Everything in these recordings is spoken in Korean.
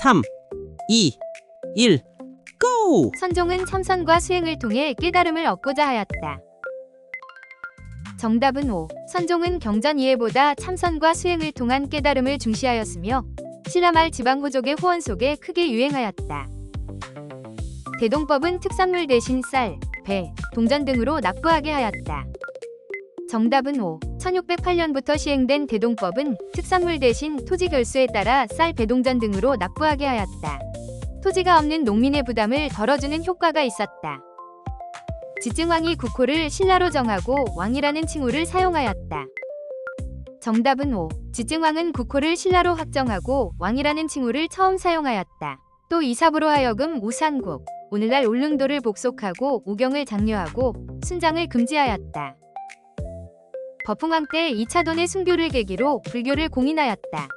3, 2, 1, 고! 선종은 참선과 수행을 통해 깨달음을 얻고자 하였다. 정답은 5. 선종은 경전 이해보다 참선과 수행을 통한 깨달음을 중시하였으며 신라말 지방호족의 호언 속에 크게 유행하였다. 대동법은 특산물 대신 쌀, 배, 동전 등으로 납부하게 하였다. 정답은 5. 1608년부터 시행된 대동법은 특산물 대신 토지 결수에 따라 쌀, 배동전 등으로 납부하게 하였다. 토지가 없는 농민의 부담을 덜어주는 효과가 있었다. 지증왕이 국호를 신라로 정하고 왕이라는 칭호를 사용하였다. 정답은 5. 지증왕은 국호를 신라로 확정하고 왕이라는 칭호를 처음 사용하였다. 또 이삽으로 하여금 우상국, 오늘날 울릉도를 복속하고 우경을 장려하고 순장을 금지하였다. 버풍왕 때 2차돈의 순교를 계기로 불교를 공인하였다.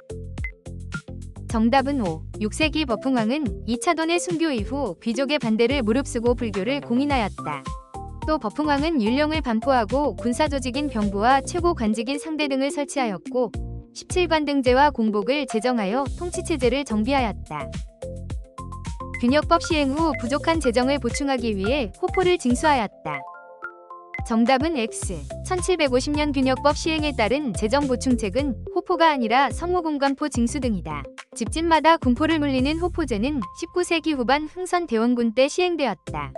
정답은 5. 6세기 버풍왕은 2차돈의 순교 이후 귀족의 반대를 무릅쓰고 불교를 공인하였다. 또 버풍왕은 율령을 반포하고 군사조직인 병부와 최고 관직인 상대 등을 설치하였고 17관등제와 공복을 제정하여 통치체제를 정비하였다. 균역법 시행 후 부족한 재정을 보충하기 위해 호포를 징수하였다. 정답은 X. 1750년 균역법 시행에 따른 재정 보충책은 호포가 아니라 성무공관포 징수 등이다. 집집마다 군포를 물리는 호포제는 19세기 후반 흥선 대원군 때 시행되었다.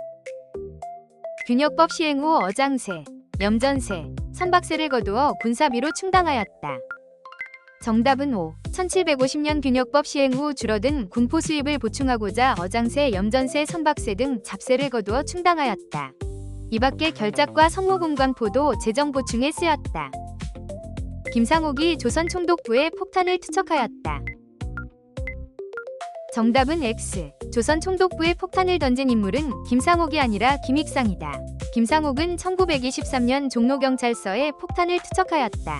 균역법 시행 후 어장세, 염전세, 선박세를 거두어 군사비로 충당하였다. 정답은 5. 1750년 균역법 시행 후 줄어든 군포 수입을 보충하고자 어장세, 염전세, 선박세 등 잡세를 거두어 충당하였다. 이밖에 결작과 성무공관포도 재정 보충에 쓰였다. 김상옥이 조선 총독부에 폭탄을 투척하였다. 정답은 X. 조선 총독부에 폭탄을 던진 인물은 김상옥이 아니라 김익상이다. 김상옥은 1923년 종로경찰서에 폭탄을 투척하였다.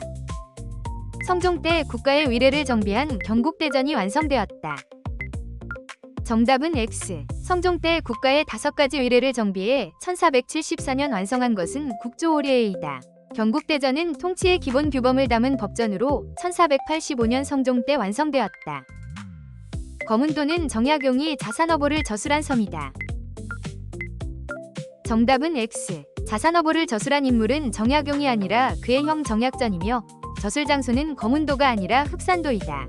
성종 때 국가의 위례를 정비한 경국대전이 완성되었다. 정답은 X. 성종 때 국가의 5가지 위례를 정비해 1474년 완성한 것은 국조오례이다. 경국대전은 통치의 기본 규범을 담은 법전으로 1485년 성종 때 완성되었다. 검은도는 정약용이 자산어보를 저술한 섬이다. 정답은 X. 자산어보를 저술한 인물은 정약용이 아니라 그의 형 정약전이며 저술 장소는 검은도가 아니라 흑산도이다.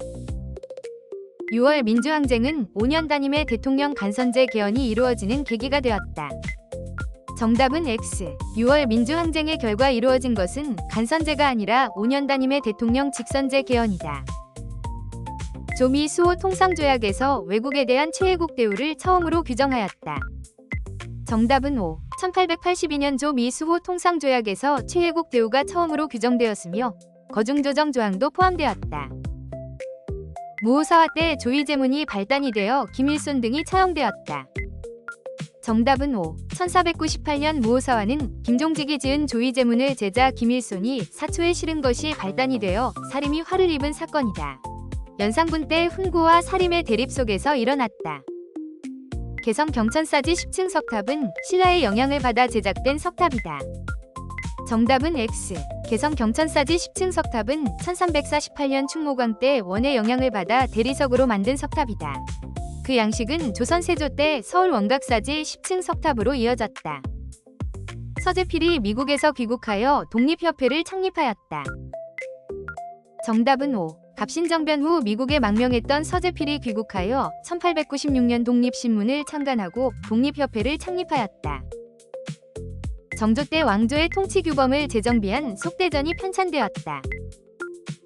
6월 민주항쟁은 5년 단임의 대통령 간선제 개헌이 이루어지는 계기가 되었다. 정답은 X. 6월 민주항쟁의 결과 이루어진 것은 간선제가 아니라 5년 단임의 대통령 직선제 개헌이다. 조미 수호 통상조약에서 외국에 대한 최애국 대우를 처음으로 규정하였다. 정답은 5. 1882년 조미 수호 통상조약에서 최애국 대우가 처음으로 규정되었으며 거중조정 조항도 포함되었다. 무오사화 때 조이제문이 발단이 되어 김일손 등이 처형되었다. 정답은 5. 1498년 무오사화는 김종직이 지은 조이제문을 제자 김일손이 사초에 실은 것이 발단이 되어 사림이 화를 입은 사건이다. 연산군 때 훈구와 사림의 대립 속에서 일어났다. 개성 경천사지 10층 석탑은 신라의 영향을 받아 제작된 석탑이다. 정답은 X. 개성 경천사지 10층 석탑은 1348년 충무광 때 원의 영향을 받아 대리석으로 만든 석탑이다. 그 양식은 조선 세조 때 서울 원각사지 10층 석탑으로 이어졌다. 서재필이 미국에서 귀국하여 독립협회를 창립하였다. 정답은 5. 갑신정변 후 미국에 망명했던 서재필이 귀국하여 1896년 독립신문을 창간하고 독립협회를 창립하였다. 정조 때 왕조의 통치규범을 재정비한 속대전이 편찬되었다.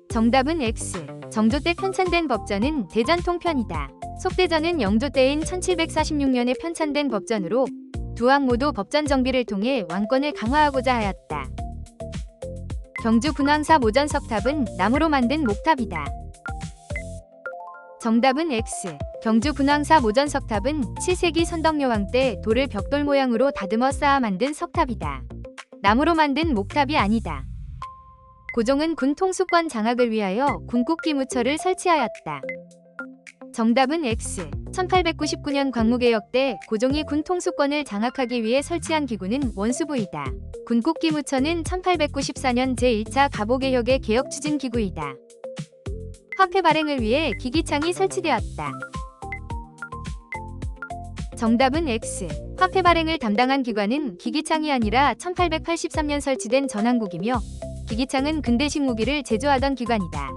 정답은 X. 정조 때 편찬된 법전은 대전통편이다. 속대전은 영조 때인 1746년에 편찬된 법전으로 두 왕 모두 법전 정비를 통해 왕권을 강화하고자 하였다. 경주 분황사 모전석탑은 나무로 만든 목탑이다. 정답은 X. 경주 분황사 모전석탑은 7세기 선덕여왕 때 돌을 벽돌 모양으로 다듬어 쌓아 만든 석탑이다. 나무로 만든 목탑이 아니다. 고종은 군 통수권 장악을 위하여 군국기무처를 설치하였다. 정답은 X. 1899년 광무개혁 때 고종이 군 통수권을 장악하기 위해 설치한 기구는 원수부이다. 군국기무처는 1894년 제1차 갑오개혁의 개혁 추진 기구이다. 화폐 발행을 위해 기기창이 설치되었다. 정답은 X. 화폐 발행을 담당한 기관은 기기창이 아니라 1883년 설치된 전항국이며 기기창은 근대식 무기를 제조하던 기관이다.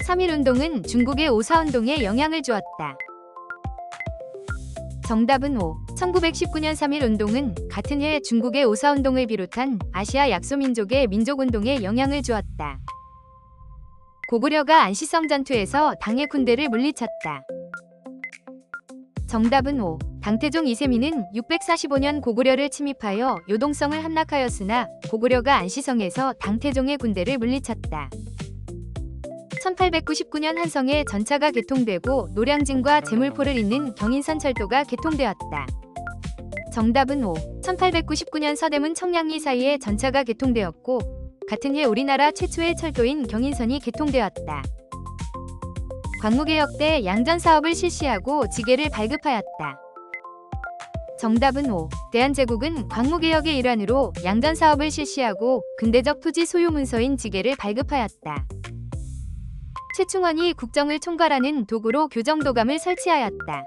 3.1운동은 중국의 오사운동에 영향을 주었다. 정답은 O. 1919년 3.1운동은 같은 해 중국의 오사운동을 비롯한 아시아 약소민족의 민족운동에 영향을 주었다. 고구려가 안시성 전투에서 당의 군대를 물리쳤다. 정답은 O. 당태종 이세민은 645년 고구려를 침입하여 요동성을 함락하였으나 고구려가 안시성에서 당태종의 군대를 물리쳤다. 1899년 한성에 전차가 개통되고 노량진과 제물포를 잇는 경인선 철도가 개통되었다. 정답은 O. 1899년 서대문 청량리 사이에 전차가 개통되었고 같은 해 우리나라 최초의 철도인 경인선이 개통되었다. 광무개혁 때 양전 사업을 실시하고 지게를 발급하였다. 정답은 O. 대한제국은 광무개혁의 일환으로 양전 사업을 실시하고 근대적 토지 소유 문서인 지게를 발급하였다. 최충원이 국정을 총괄하는 도구로 교정도감을 설치하였다.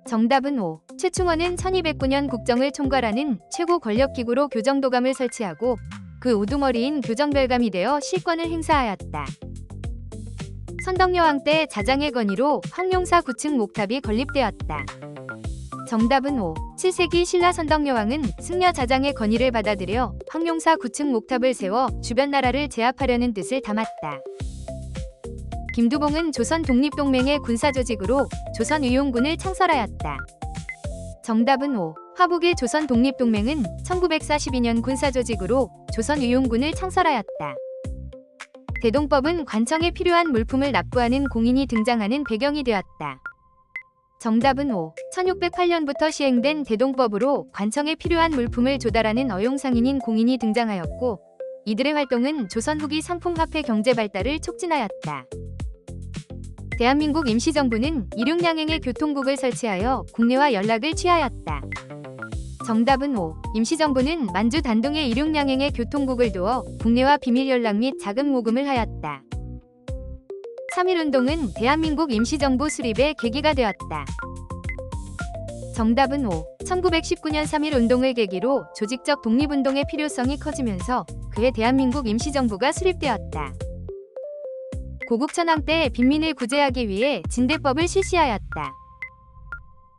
정답은 O. 최충원은 1209년 국정을 총괄하는 최고 권력기구로 교정도감을 설치하고 그 우두머리인 교정별감이 되어 실권을 행사하였다. 선덕여왕 때 자장의 건의로 황룡사 9층 목탑이 건립되었다. 정답은 O. 7세기 신라 선덕여왕은 승려 자장의 건의를 받아들여 황룡사 9층 목탑을 세워 주변 나라를 제압하려는 뜻을 담았다. 김두봉은 조선 독립동맹의 군사조직으로 조선의용군을 창설하였다. 정답은 O. 화북의 조선 독립동맹은 1942년 군사조직으로 조선의용군을 창설하였다. 대동법은 관청에 필요한 물품을 납부하는 공인이 등장하는 배경이 되었다. 정답은 O. 1608년부터 시행된 대동법으로 관청에 필요한 물품을 조달하는 어용상인인 공인이 등장하였고 이들의 활동은 조선 후기 상품화폐 경제 발달을 촉진하였다. 대한민국 임시정부는 이륙양행의 교통국을 설치하여 국내와 연락을 취하였다. 정답은 O. 임시정부는 만주 단동에 이륙양행의 교통국을 두어 국내와 비밀 연락 및 자금 모금을 하였다. 3.1운동은 대한민국 임시정부 수립의 계기가 되었다. 정답은 O. 1919년 3.1운동을 계기로 조직적 독립운동의 필요성이 커지면서 그해 대한민국 임시정부가 수립되었다. 고국천황 때 빈민을 구제하기 위해 진대법을 실시하였다.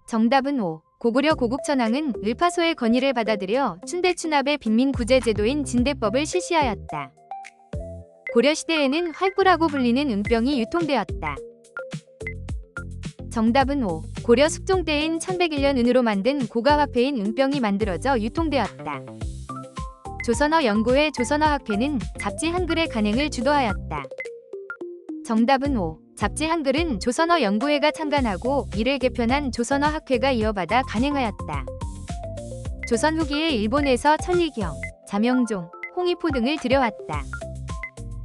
정답은 O. 고구려 고국천황은 을파소의 건의를 받아들여 춘대춘합의 빈민 구제 제도인 진대법을 실시하였다. 고려시대에는 활구라고 불리는 은병이 유통되었다. 정답은 O. 고려 숙종 때인 1101년 은으로 만든 고가화폐인 은병이 만들어져 유통되었다. 조선어 연구회 조선어학회는 잡지 한글의 간행을 주도하였다. 정답은 O. 잡지 한글은 조선어 연구회가 창간하고 이를 개편한 조선어 학회가 이어받아 간행하였다. 조선 후기에 일본에서 천리경, 자명종, 홍의포 등을 들여왔다.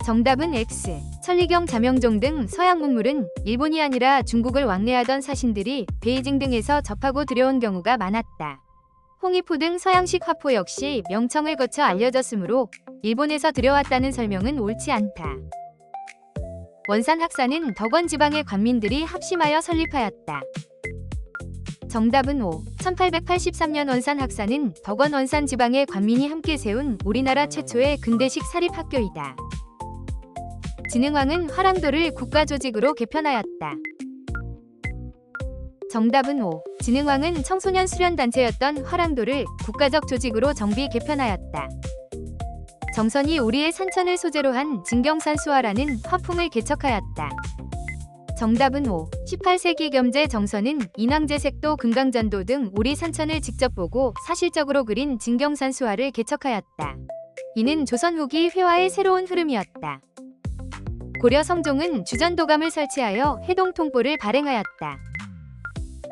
정답은 X. 천리경, 자명종 등 서양 문물은 일본이 아니라 중국을 왕래하던 사신들이 베이징 등에서 접하고 들여온 경우가 많았다. 홍의포 등 서양식 화포 역시 명청을 거쳐 알려졌으므로 일본에서 들여왔다는 설명은 옳지 않다. 원산학사는 덕원 지방의 관민들이 합심하여 설립하였다. 정답은 O. 1883년 원산학사는 덕원 원산 지방의 관민이 함께 세운 우리나라 최초의 근대식 사립학교이다. 진흥왕은 화랑도를 국가조직으로 개편하였다. 정답은 O. 진흥왕은 청소년 수련단체였던 화랑도를 국가적 조직으로 정비 개편하였다. 정선이 우리의 산천을 소재로 한 진경산수화라는 화풍을 개척하였다. 정답은 O. 18세기 겸제 정선은 인왕제색도 금강전도 등 우리 산천을 직접 보고 사실적으로 그린 진경산수화를 개척하였다. 이는 조선 후기 회화의 새로운 흐름이었다. 고려 성종은 주전도감을 설치하여 해동통보를 발행하였다.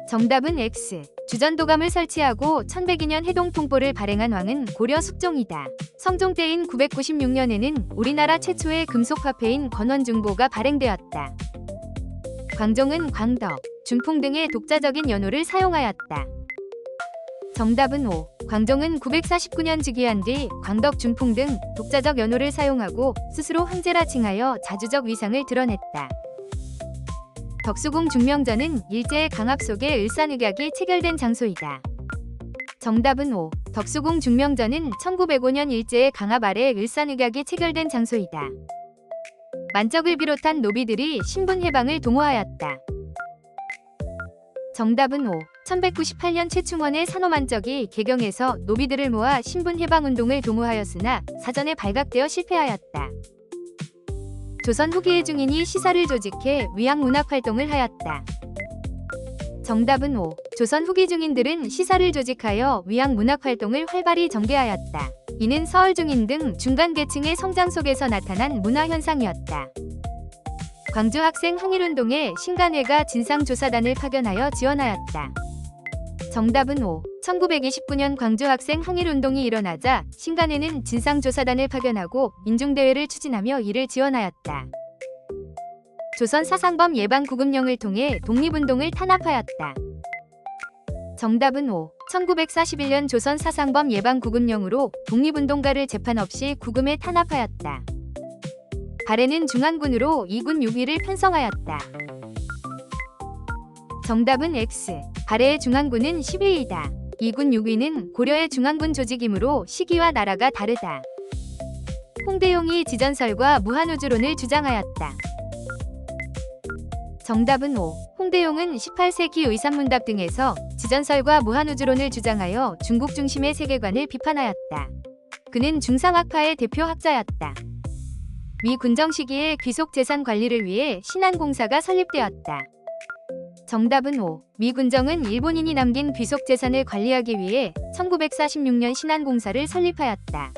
정답은 X. 주전도감을 설치하고 1102년 해동통보를 발행한 왕은 고려 숙종이다. 성종 때인 996년에는 우리나라 최초의 금속화폐인 건원중보가 발행되었다. 광종은 광덕, 준풍 등의 독자적인 연호를 사용하였다. 정답은 O. 광종은 949년 즉위한 뒤 광덕, 준풍 등 독자적 연호를 사용하고 스스로 황제라 칭하여 자주적 위상을 드러냈다. 덕수궁 중명전은 일제의 강압 속에 을사늑약이 체결된 장소이다. 정답은 5. 덕수궁 중명전은 1905년 일제의 강압 아래 을사늑약이 체결된 장소이다. 만적을 비롯한 노비들이 신분해방을 도모하였다. 정답은 5. 1198년 최충원의 산호만적이 개경에서 노비들을 모아 신분해방운동을 도모하였으나 사전에 발각되어 실패하였다. 조선 후기의 중인이 시사를 조직해 위양문학활동을 하였다. 정답은 5. 조선 후기 중인들은 시사를 조직하여 위양문학활동을 활발히 전개하였다. 이는 서울 중인 등 중간계층의 성장 속에서 나타난 문화현상이었다. 광주 학생 항일운동에 신간회가 진상조사단을 파견하여 지원하였다. 정답은 5. 1929년 광주 학생 항일운동이 일어나자 신간회는 진상조사단을 파견하고 인중대회를 추진하며 이를 지원하였다. 조선 사상범 예방 구금령을 통해 독립운동을 탄압하였다. 정답은 5. 1941년 조선 사상범 예방 구금령으로 독립운동가를 재판 없이 구금에 탄압하였다. 발해는 중앙군으로 2군 6위를 편성하였다. 정답은 X. 발해의 중앙군은 10위이다. 2군 6위는 고려의 중앙군 조직이므로 시기와 나라가 다르다. 홍대용이 지전설과 무한우주론을 주장하였다. 정답은 5. 홍대용은 18세기 의산문답 등에서 지전설과 무한우주론을 주장하여 중국 중심의 세계관을 비판하였다. 그는 중상학파의 대표 학자였다. 미 군정 시기에 귀속재산 관리를 위해 신안공사가 설립되었다. 정답은 5. 미 군정은 일본인이 남긴 귀속재산을 관리하기 위해 1946년 신안공사를 설립하였다.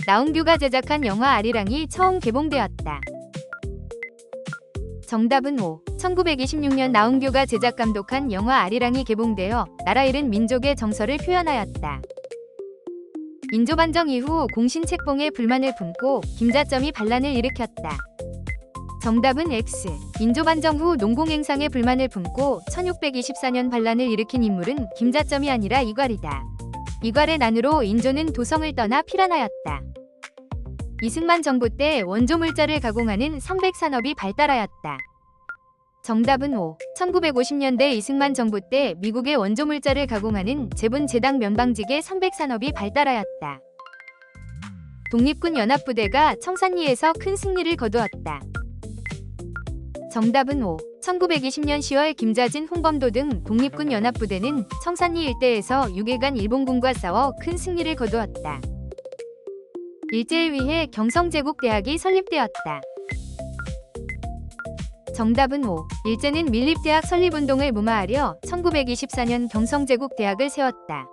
나운규가 제작한 영화 아리랑이 처음 개봉되었다. 정답은 5. 1926년 나운규가 제작 감독한 영화 아리랑이 개봉되어 나라 잃은 민족의 정서를 표현하였다. 인조반정 이후 공신책봉에 불만을 품고 김자점이 반란을 일으켰다. 정답은 X. 인조반정 후 농공행상에 불만을 품고 1624년 반란을 일으킨 인물은 김자점이 아니라 이괄이다. 이괄의 난으로 인조는 도성을 떠나 피란하였다. 이승만 정부 때 원조물자를 가공하는 삼백산업이 발달하였다. 정답은 5. 1950년대 이승만 정부 때 미국의 원조물자를 가공하는 제분제당 면방직의 삼백산업이 발달하였다. 독립군 연합부대가 청산리에서 큰 승리를 거두었다. 정답은 5. 1920년 10월 김자진, 홍범도 등 독립군 연합부대는 청산리 일대에서 6일간 일본군과 싸워 큰 승리를 거두었다. 일제에 의해 경성제국대학이 설립되었다. 정답은 5. 일제는 밀립대학 설립운동을 무마하려 1924년 경성제국대학을 세웠다.